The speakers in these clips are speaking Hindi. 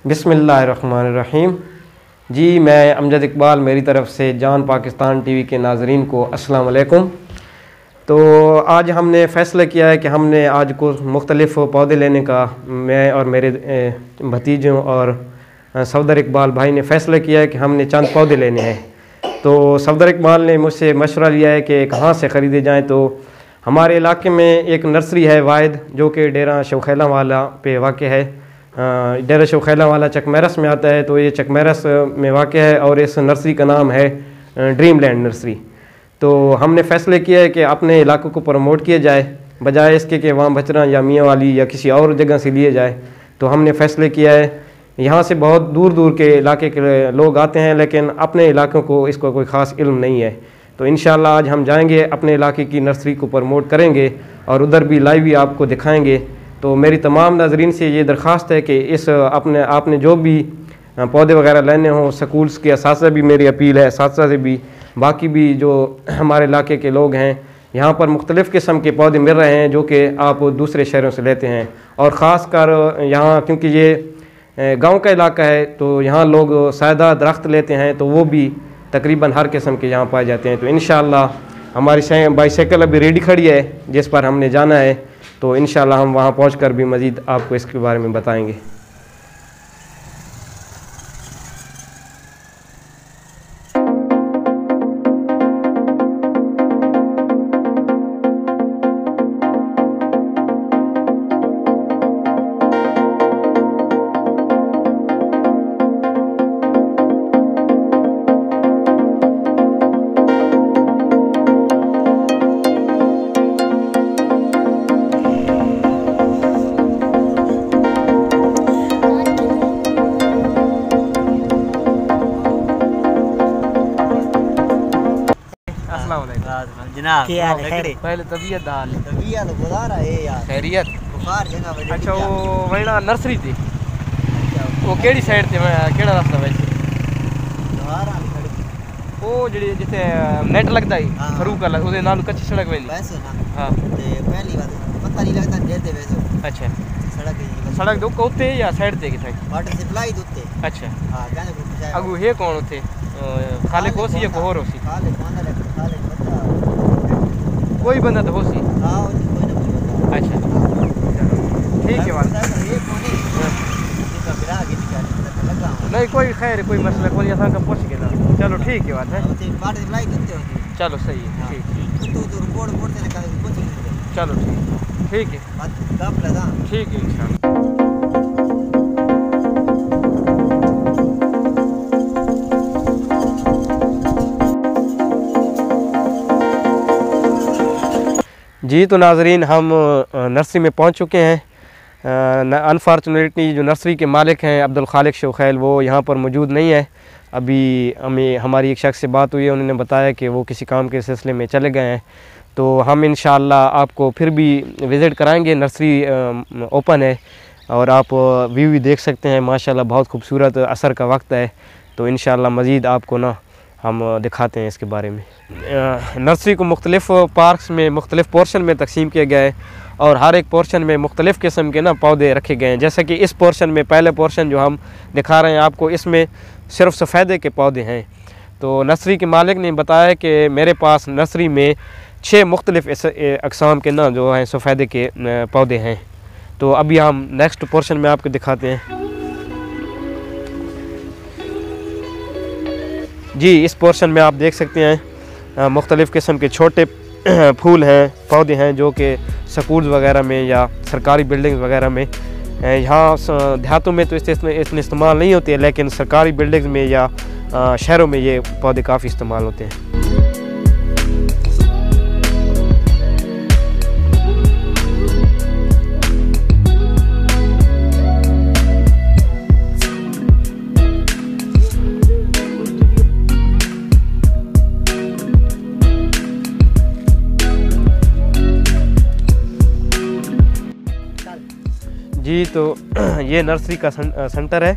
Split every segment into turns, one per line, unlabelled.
बिस्मिल्लाहिर्रहमानिर्रहीम। जी, मैं अमजद इकबाल, मेरी तरफ़ से जान पाकिस्तान टीवी के नाज़रीन को अस्सलाम वालेकुम। तो आज हमने फ़ैसला किया है कि हमने आज को मुख्तलिफ़ पौधे लेने का, मैं और मेरे भतीजों और सफदर इकबाल भाई ने फ़ैसला किया है कि हमने चंद पौधे लेने हैं। तो सफदर इकबाल ने मुझसे मशवरा लिया है कि कहाँ से ख़रीदे जाएँ। तो हमारे इलाके में एक नर्सरी है वाहिद, जो कि डेरा शौखैला वाला पे वाक़ है। डेरा शौखैला वाला चकमेरस में आता है, तो ये चकमेरस में वाक़ है और इस नर्सरी का नाम है ड्रीम लैंड नर्सरी। तो हमने फ़ैसले किया है कि अपने इलाकों को प्रमोट किया जाए, बजाय इसके कि वहाँ बचरा या मियाँ वाली या किसी और जगह से लिए जाए। तो हमने फ़ैसले किया है, यहाँ से बहुत दूर दूर के इलाके के लोग आते हैं, लेकिन अपने इलाकों को इसका कोई ख़ास इल्म नहीं है। तो इंशाअल्लाह आज हम जाएंगे, अपने इलाके की नर्सरी को प्रमोट करेंगे और उधर भी लाइव भी आपको दिखाएंगे। तो मेरी तमाम नाज़रीन से ये दरख्वास्त है कि इस आपने जो भी पौधे वगैरह लेने हों, स्कूल्स के असातिज़ा भी मेरी अपील है, असातिज़ा से भी, बाकी भी जो हमारे इलाके के लोग हैं, यहाँ पर मुख्तलिफ़ किस्म के पौधे मिल रहे हैं जो कि आप दूसरे शहरों से लेते हैं। और ख़ास कर यहाँ क्योंकि ये गांव का इलाका है, तो यहाँ लोग सायदा दरख्त लेते हैं, तो वो भी तकरीबन हर किस्म के यहाँ पाए जाते हैं। तो इंशाअल्लाह हमारी बाईसाइकिल अभी रेडी खड़ी है जिस पर हमने जाना है। तो इंशाअल्लाह हम वहाँ पहुँचकर भी मज़ीद आपको इसके बारे में बताएंगे।
जनाब क्या हाल है?
पहले तबीयत हाल
तबीयत गुजारा है यार,
खैरियत।
बुखार जगह वजह।
अच्छा, वो वहीना नर्सरी थी, वो केड़ी साइड थी, केड़ा रास्ता वैसे वो जी जिथे नेट लगता है फरूक वाला, उसके नाल कच्ची सड़क वेंदी
वैसे ना।
हां,
ते पहली बात पता नहीं लगता देते वैसे।
अच्छा,
सड़क
दो उत्ते या साइड ते किथे
वाटर सप्लाई उत्ते।
अच्छा,
हां, गाने को
अगू हे कौन उत्ते खाले कोसी या को होर होसी?
खाले कौन है? खाले बता
कोई बंदा तो होसी।
हां, कोई ना कोई बंदा।
अच्छा, ठीक है बात।
ये कौन है इसका बिरा आगे निकाल लगा
नहीं कोई खैर, कोई मसला कोई असा का पूछ के ना। चलो ठीक है बात है।
वाटर सप्लाई करते हो?
चलो सही है, ठीक।
तो रिपोर्ट से निकाल कुछ नहीं।
चलो ठीक है,
बात कब लगा?
ठीक है इंशाल्लाह। जी, तो नाज़रीन हम नर्सरी में पहुंच चुके हैं। अनफॉर्चुनेटली जो नर्सरी के मालिक हैं अब्दुल खालिक शौखैल, वो यहाँ पर मौजूद नहीं है। अभी हमारी एक शख्स से बात हुई है, उन्होंने बताया कि वो किसी काम के सिलसिले में चले गए हैं। तो हम इंशाअल्लाह आपको फिर भी विज़िट कराएंगे। नर्सरी ओपन है और आप व्यू भी देख सकते हैं। माशाल्लाह बहुत खूबसूरत असर का वक्त है। तो इंशाअल्लाह मज़ीद आपको ना हम दिखाते हैं इसके बारे में। नर्सरी को मुख्तलिफ़ पार्क्स में मुख्तलिफ़ पोर्शन में तकसीम किया गया है और हर एक पोर्शन में मुख्तलिफ़ किस्म के ना पौधे रखे गए हैं। जैसे कि इस पोर्शन में, पहले पोर्शन जो हम दिखा रहे हैं आपको, इसमें सिर्फ सफ़ेदे के पौधे हैं। तो नर्सरी के मालिक ने बताया कि मेरे पास नर्सरी में 6 मुख्तलिफ़ अक़साम के ना जो हैं सफ़ेदे के पौधे हैं। तो अभी हम नेक्स्ट पोर्शन में आपको दिखाते हैं। जी, इस पोर्शन में आप देख सकते हैं मुख्तलिफ़ किस्म के छोटे फूल हैं, पौधे हैं जो कि स्कूल्स वगैरह में या सरकारी बिल्डिंग्स वगैरह में, यहाँ देहातों में तो इतने इस्तेमाल नहीं होते हैं, लेकिन सरकारी बिल्डिंग्स में या शहरों में ये पौधे काफ़ी इस्तेमाल होते हैं। जी, तो ये नर्सरी का सेंटर है।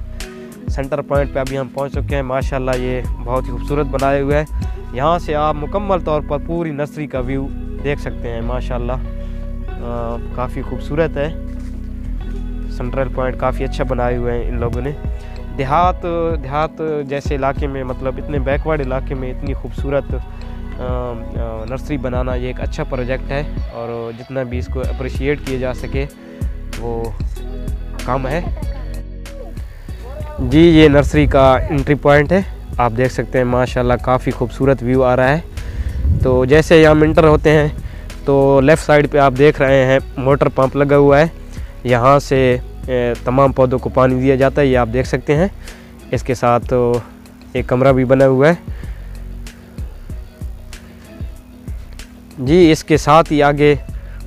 सेंटर पॉइंट पे अभी हम पहुंच चुके हैं। माशाल्लाह ये बहुत ही खूबसूरत बनाया हुआ है। यहाँ से आप मुकम्मल तौर पर पूरी नर्सरी का व्यू देख सकते हैं। माशाल्लाह काफ़ी खूबसूरत है। सेंट्रल पॉइंट काफ़ी अच्छा बनाए हुए हैं इन लोगों ने। देहात जैसे इलाके में, मतलब इतने बैकवर्ड इलाके में इतनी खूबसूरत नर्सरी बनाना ये एक अच्छा प्रोजेक्ट है, और जितना भी इसको अप्रिशिएट किया जा सके वो काम है। जी ये नर्सरी का एंट्री पॉइंट है, आप देख सकते हैं माशाल्लाह काफ़ी खूबसूरत व्यू आ रहा है। तो जैसे यहाँ इंटर होते हैं तो लेफ़्ट साइड पे आप देख रहे हैं मोटर पंप लगा हुआ है, यहाँ से तमाम पौधों को पानी दिया जाता है, ये आप देख सकते हैं। इसके साथ एक कमरा भी बना हुआ है जी। इसके साथ ही आगे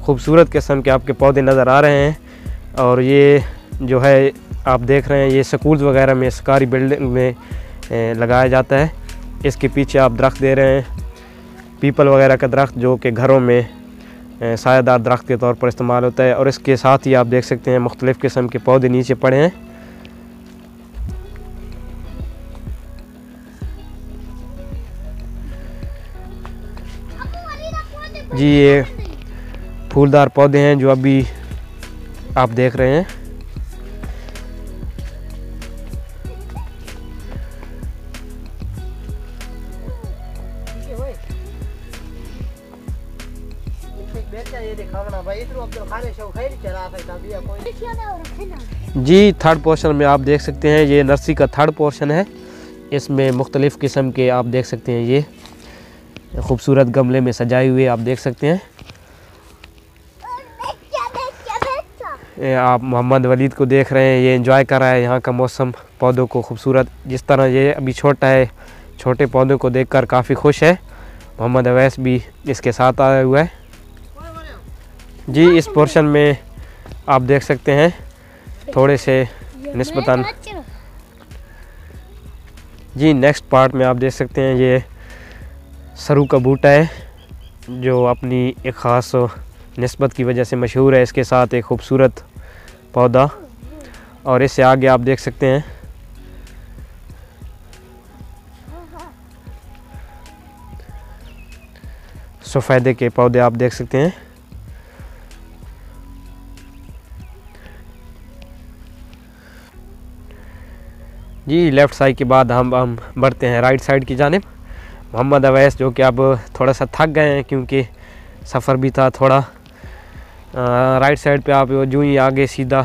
खूबसूरत किस्म के आपके पौधे नज़र आ रहे हैं, और ये जो है आप देख रहे हैं ये स्कूल्स वगैरह में, सरकारी बिल्डिंग में लगाया जाता है। इसके पीछे आप दरख्त दे रहे हैं, पीपल वगैरह का दरख्त, जो कि घरों में सायादार दरख्त के तौर पर इस्तेमाल होता है। और इसके साथ ही आप देख सकते हैं मुख्तलिफ़ किस्म के पौधे नीचे पड़े हैं। जी ये फूलदार पौधे हैं जो अभी आप देख रहे हैं। जी थर्ड पोर्शन में आप देख सकते हैं, ये नर्सरी का थर्ड पोर्शन है। इसमें मुख्तलिफ़ किस्म के आप देख सकते हैं ये खूबसूरत गमले में सजाए हुए आप देख सकते हैं। आप मोहम्मद वलीद को देख रहे हैं, ये एंजॉय कर रहा है यहाँ का मौसम, पौधों को खूबसूरत जिस तरह ये अभी छोटा है, छोटे पौधों को देखकर काफ़ी खुश है। मोहम्मद अवैस भी इसके साथ आया हुआ है जी। इस पोर्शन में आप देख सकते हैं थोड़े से निस्बतन जी। नेक्स्ट पार्ट में आप देख सकते हैं ये सरू का बूटा है, जो अपनी एक ख़ास निस्बत की वजह से मशहूर है। इसके साथ एक खूबसूरत पौधा, और इससे आगे आप देख सकते हैं सफ़ेदे के पौधे आप देख सकते हैं। जी लेफ़्ट साइड के बाद हम बढ़ते हैं राइट साइड की जानिब। मोहम्मद अवैस जो कि अब थोड़ा सा थक गए हैं क्योंकि सफ़र भी था थोड़ा। राइट साइड पे आप जो ही आगे सीधा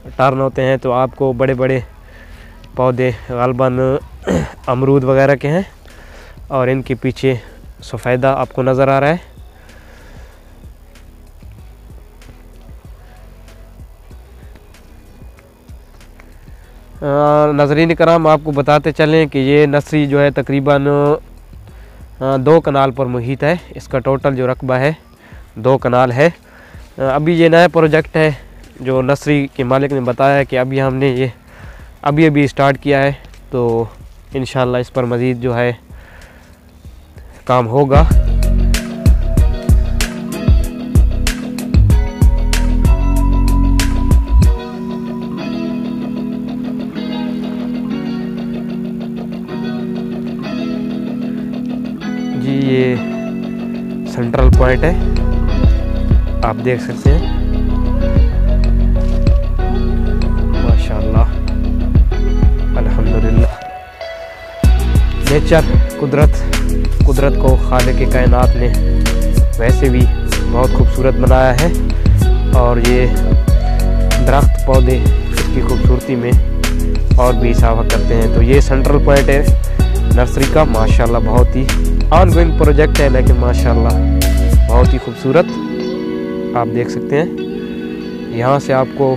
टर्न होते हैं तो आपको बड़े बड़े पौधे ग़ालिबन अमरूद वगैरह के हैं, और इनके पीछे सफ़ेदा आपको नज़र आ रहा है। नाज़रीन कराम आपको बताते चलें कि ये नर्सरी जो है तकरीबन 2 कनाल पर मुहित है। इसका टोटल जो रकबा है 2 कनाल है। अभी ये नया प्रोजेक्ट है जो नर्सरी के मालिक ने बताया है कि अभी हमने ये अभी स्टार्ट किया है, तो इंशाअल्लाह इस पर मज़ीद जो है काम होगा। जी ये सेंट्रल पॉइंट है, आप देख सकते हैं माशाअल्लाह अल्हम्दुलिल्लाह। नेचर कुदरत को खालिक के कायनात ने वैसे भी बहुत खूबसूरत बनाया है, और ये दरख्त पौधे इसकी खूबसूरती में और भी इजाफा करते हैं। तो ये सेंट्रल पॉइंट है नर्सरी का, माशाल्लाह बहुत ही ऑनगोइंग प्रोजेक्ट है, लेकिन माशाल्लाह बहुत ही खूबसूरत आप देख सकते हैं। यहाँ से आपको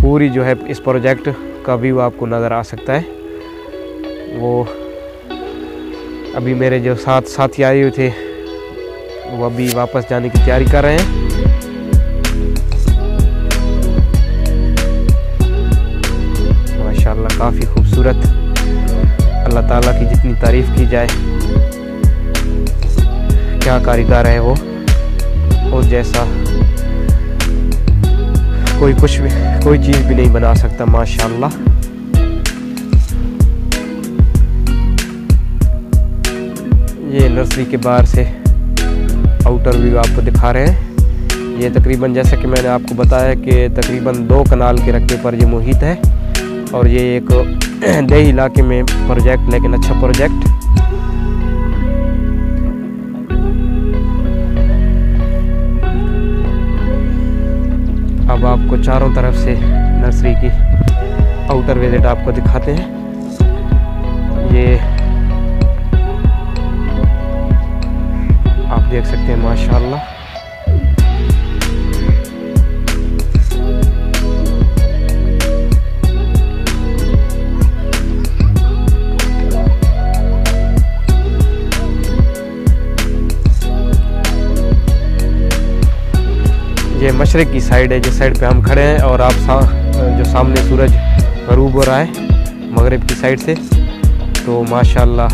पूरी जो है इस प्रोजेक्ट का व्यू आपको नज़र आ सकता है। वो अभी मेरे जो साथी आए हुए थे वो अभी वापस जाने की तैयारी कर रहे हैं। माशाल्लाह काफ़ी खूबसूरत, अल्लाह ताला की जितनी तारीफ़ की जाए, क्या कारीगर है वो, उस जैसा कोई चीज़ भी नहीं बना सकता माशाल्लाह। ये नर्सरी के बाहर से आउटर व्यू आपको दिखा रहे हैं। ये तकरीबन जैसा कि मैंने आपको बताया कि तकरीबन 2 कनाल के रक्बे पर ये मुहित है और ये एक देही इलाके में प्रोजेक्ट, लेकिन अच्छा प्रोजेक्ट। अब आपको चारों तरफ से नर्सरी की आउटर विजिट आपको दिखाते हैं। ये आप देख सकते हैं माशाल्लाह। ये मशरिक की साइड है, जिस साइड पे हम खड़े हैं, और आप जो सामने सूरज गरूब हो रहा है मगरिब की साइड से, तो माशाल्लाह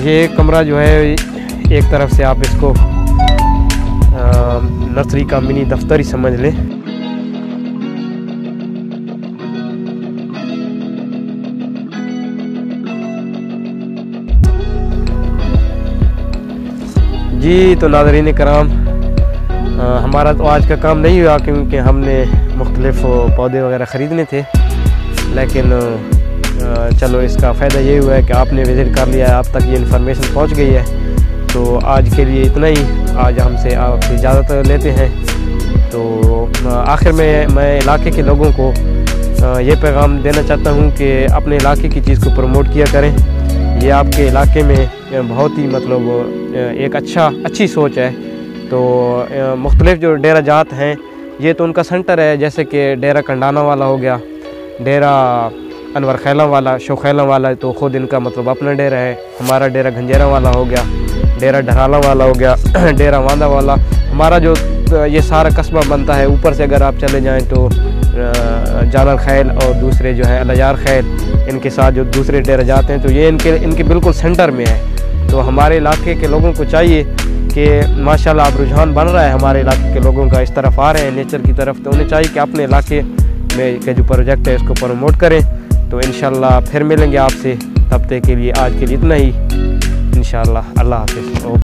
ये कमरा जो है एक तरफ से आप इसको नर्सरी का मिनी दफ्तर ही समझ लें। जी तो नाज़रीन कराम, हमारा तो आज का काम नहीं हुआ क्योंकि हमने मुख्तलिफ पौधे वगैरह ख़रीदने थे, लेकिन चलो इसका फ़ायदा ये हुआ है कि आपने विज़िट कर लिया है, आप तक ये इन्फॉर्मेशन पहुंच गई है। तो आज के लिए इतना ही। आज हमसे आपसे इजाज़त लेते हैं। तो आखिर में मैं इलाके के लोगों को ये पैगाम देना चाहता हूँ कि अपने इलाके की चीज़ को प्रमोट किया करें। ये आपके इलाके में बहुत ही मतलब एक अच्छी सोच है। तो मुख्तलिफ जो डेरा जात हैं, ये तो उनका सेंटर है, जैसे कि डेरा कंडाना वाला हो गया, डेरा अनवर खैला वाला, शोखैला वाला, तो ख़ुद इनका मतलब अपना डेरा है। हमारा डेरा गंजेरा वाला हो गया, डेरा ढराला वाला हो गया, डेरा वांदा वाला। हमारा जो ये सारा कस्बा बनता है, ऊपर से अगर आप चले जाएँ तो जानल खैल और दूसरे जो है अलजार खैल, इनके साथ जो दूसरे डेरा जाते हैं, तो ये इनके बिल्कुल सेंटर में है। तो हमारे इलाके के लोगों को चाहिए कि माशाल्लाह अब रुझान बन रहा है हमारे इलाके के लोगों का, इस तरफ आ रहे हैं नेचर की तरफ, तो उन्हें चाहिए कि अपने इलाके में के जो प्रोजेक्ट है इसको प्रमोट करें। तो इंशाल्लाह फिर मिलेंगे आपसे, तब तक के लिए आज के लिए इतना ही। इंशाल्लाह अल्लाह हाफ़िज़।